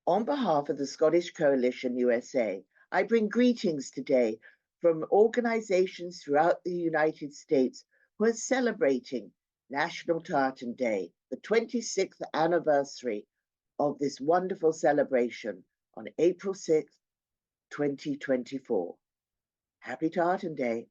On behalf of the Scottish Coalition USA, I bring greetings today from organizations throughout the United States who are celebrating National Tartan Day, the 26th anniversary of this wonderful celebration on April 6th, 2024. Happy Tartan Day.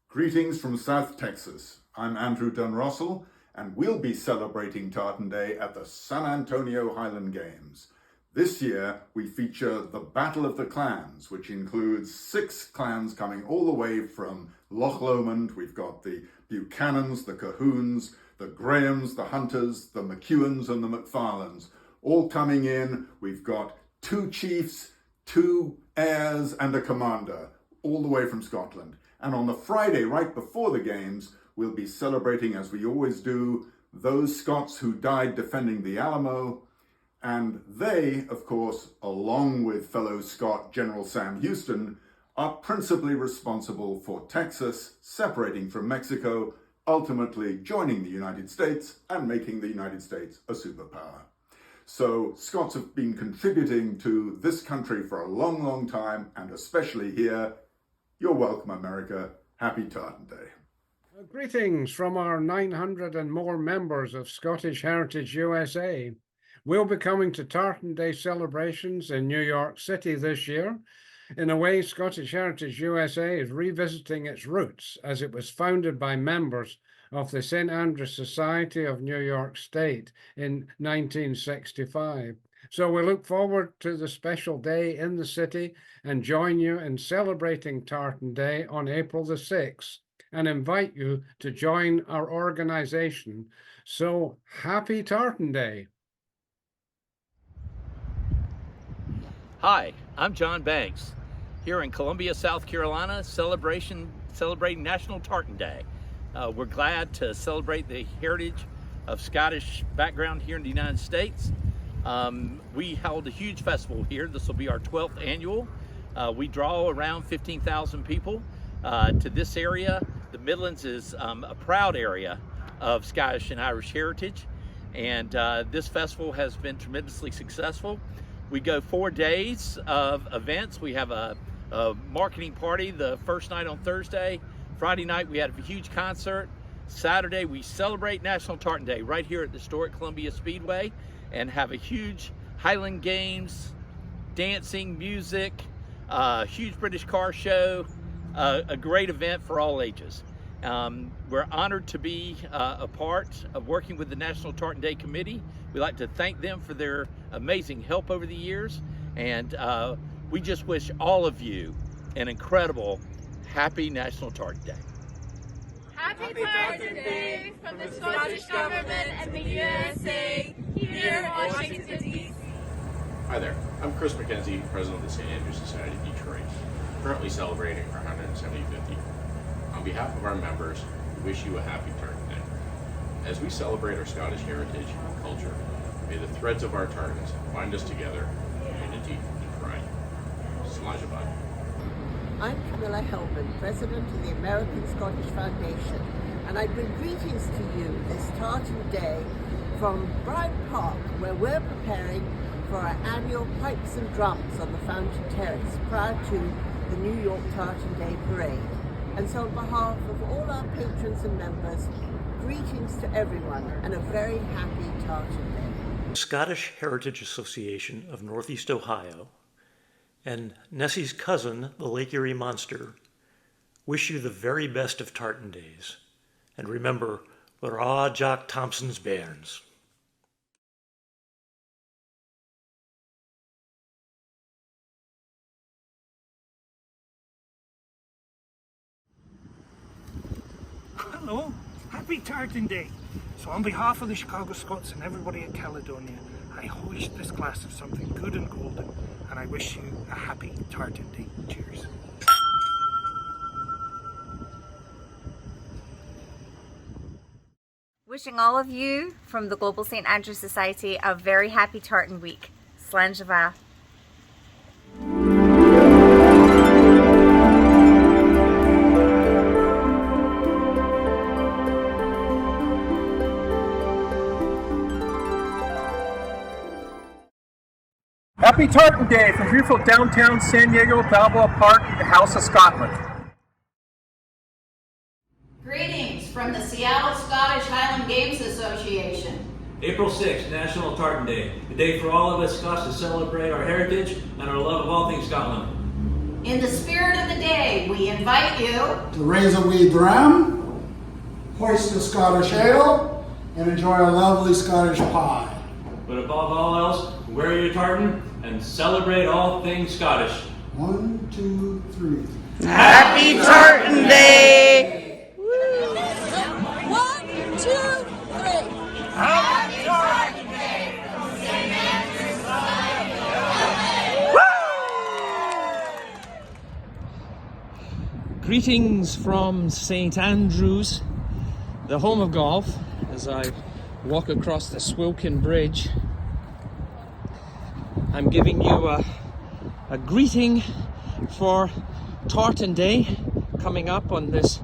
Greetings from South Texas. I'm Andrew Dunrussell, and we'll be celebrating Tartan Day at the San Antonio Highland Games. This year, we feature the Battle of the Clans, which includes 6 clans coming all the way from Loch Lomond. We've got the Buchanans, the Cahoons, the Grahams, the Hunters, the McEwens, and the McFarlanes, all coming in. We've got 2 chiefs, 2 heirs, and a commander, all the way from Scotland. And on the Friday, right before the games, we'll be celebrating, as we always do, those Scots who died defending the Alamo. And they, of course, along with fellow Scot General Sam Houston, are principally responsible for Texas separating from Mexico, ultimately joining the United States and making the United States a superpower. So Scots have been contributing to this country for a long, long time, and especially here. You're welcome, America. Happy Tartan Day. Greetings from our 900 and more members of Scottish Heritage USA. We'll be coming to Tartan Day celebrations in New York City this year. In a way, Scottish Heritage USA is revisiting its roots as it was founded by members of the St. Andrews Society of New York State in 1965. So we look forward to the special day in the city and join you in celebrating Tartan Day on April the 6th and invite you to join our organization. So happy Tartan Day. Hi, I'm John Banks, here in Columbia, South Carolina, celebrating National Tartan Day. We're glad to celebrate the heritage of Scottish background here in the United States. We held a huge festival here. This will be our 12th annual. We draw around 15,000 people to this area. The Midlands is a proud area of Scottish and Irish heritage, and this festival has been tremendously successful. We go 4 days of events. We have a marketing party the first night on Thursday. Friday night we had a huge concert. Saturday we celebrate National Tartan Day right here at the historic Columbia Speedway and have a huge Highland Games, dancing, music, huge British car show, a great event for all ages. We're honored to be a part of working with the National Tartan Day Committee. We'd like to thank them for their amazing help over the years, and we just wish all of you an incredible happy National Tartan Day. Happy Tartan Day from the Scottish Government and the USA here in Washington, D.C. Hi there, I'm Chris McKenzie, President of the St. Andrews Society of Detroit, currently celebrating our 175th year. On behalf of our members, we wish you a happy Tartan Day. As we celebrate our Scottish heritage and culture, may the threads of our tartans bind us together in unity and pride. Slàinte. I'm Camilla Hellman, President of the American Scottish Foundation, and I bring greetings to you this Tartan Day from Bryant Park, where we're preparing for our annual Pipes and Drums on the Fountain Terrace prior to the New York Tartan Day Parade. And so on behalf of all our patrons and members, greetings to everyone and a very happy Tartan Day. The Scottish Heritage Association of Northeast Ohio and Nessie's cousin, the Lake Erie Monster, wish you the very best of Tartan Days. And remember, we're all Jock Thompson's bairns. Hello, happy Tartan Day. So on behalf of the Chicago Scots and everybody at Caledonia, I hoist this glass of something good and golden, and I wish you a happy Tartan Day. Cheers. Wishing all of you from the Global St. Andrews Society a very happy Tartan Week. Slàinte. Happy Tartan Day from beautiful downtown San Diego, Balboa Park, the House of Scotland. Greetings from the Seattle Scottish Highland Games Association. April 6th, National Tartan Day, a day for all of us Scots to celebrate our heritage and our love of all things Scotland. In the spirit of the day, we invite you to raise a wee dram, hoist a Scottish ale, and enjoy a lovely Scottish pie. But above all else, wear your tartan and celebrate all things Scottish. 1, 2, 3. Happy Tartan Day! 1, 2, 3. Happy Tartan Day from St. Andrew's Society. Greetings from St. Andrews, the home of golf, as I walk across the Swilcan Bridge. I'm giving you a greeting for Tartan Day coming up on this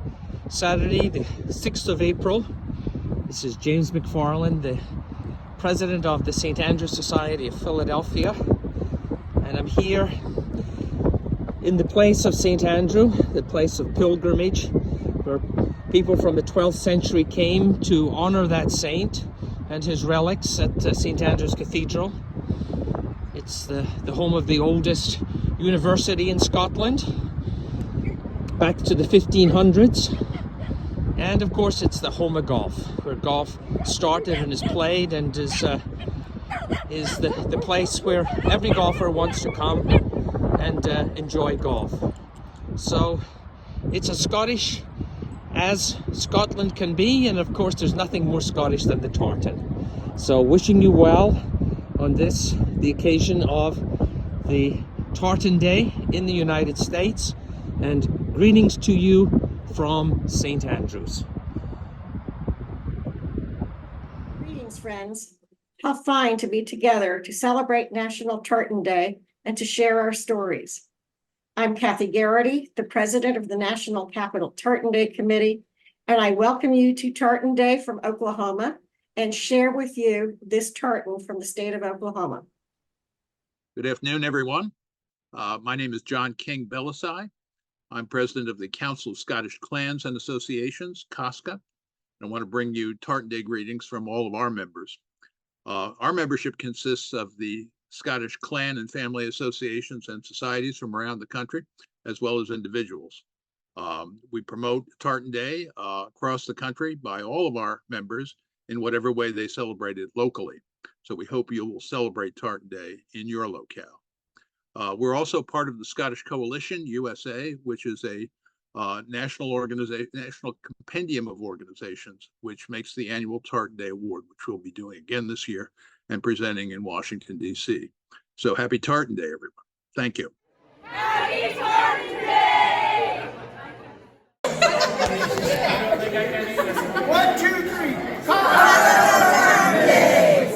Saturday, the 6th of April. This is James McFarland, the president of the St. Andrews Society of Philadelphia, and I'm here in the place of St. Andrew, the place of pilgrimage, where people from the 12th century came to honor that saint and his relics at St. Andrew's Cathedral. It's the home of the oldest university in Scotland, back to the 1500s. And of course, it's the home of golf, where golf started and is played, and is the place where every golfer wants to come and enjoy golf. So it's as Scottish as Scotland can be, and of course there's nothing more Scottish than the tartan. So wishing you well on this, the occasion of the Tartan Day in the United States, and greetings to you from St. Andrews. Greetings, friends. How fine to be together to celebrate National Tartan Day and to share our stories. I'm Kathy Garrity, the president of the National Capital Tartan Day Committee, and I welcome you to Tartan Day from Oklahoma and share with you this tartan from the state of Oklahoma. Good afternoon, everyone. My name is John King Belisai. I'm president of the Council of Scottish Clans and Associations, COSCA. I want to bring you Tartan Day greetings from all of our members. Our membership consists of the Scottish clan and family associations and societies from around the country, as well as individuals. We promote Tartan Day across the country by all of our members in whatever way they celebrate it locally. So we hope you will celebrate Tartan Day in your locale. We're also part of the Scottish Coalition USA, which is a national compendium of organizations, which makes the annual Tartan Day Award, which we'll be doing again this year and presenting in Washington, D.C. So happy Tartan Day, everyone. Thank you. Happy Tartan Day! 1, 2, 3. Tartan Day!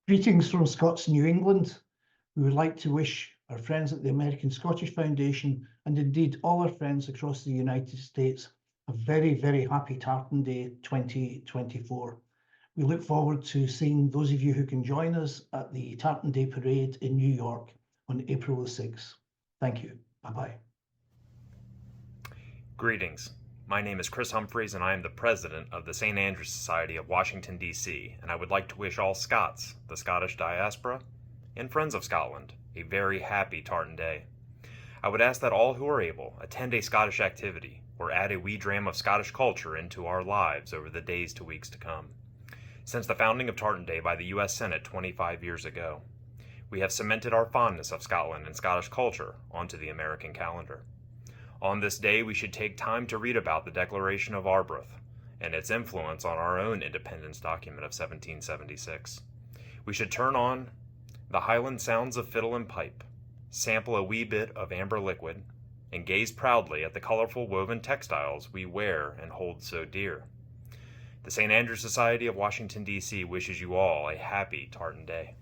Greetings from Scots New England. We would like to wish our friends at the American Scottish Foundation, and indeed all our friends across the United States, a very, very happy Tartan Day 2024. We look forward to seeing those of you who can join us at the Tartan Day Parade in New York on April the 6th. Thank you. Bye-bye. Greetings. My name is Chris Humphreys, and I am the president of the St. Andrews Society of Washington, D.C., and I would like to wish all Scots, the Scottish diaspora, and friends of Scotland a very happy Tartan Day. I would ask that all who are able attend a Scottish activity or add a wee dram of Scottish culture into our lives over the days to weeks to come. Since the founding of Tartan Day by the U.S. Senate 25 years ago, we have cemented our fondness of Scotland and Scottish culture onto the American calendar. On this day, we should take time to read about the Declaration of Arbroath and its influence on our own independence document of 1776. We should turn on the Highland sounds of fiddle and pipe, sample a wee bit of amber liquid, and gaze proudly at the colorful woven textiles we wear and hold so dear. The St. Andrews Society of Washington, D.C. wishes you all a happy Tartan Day.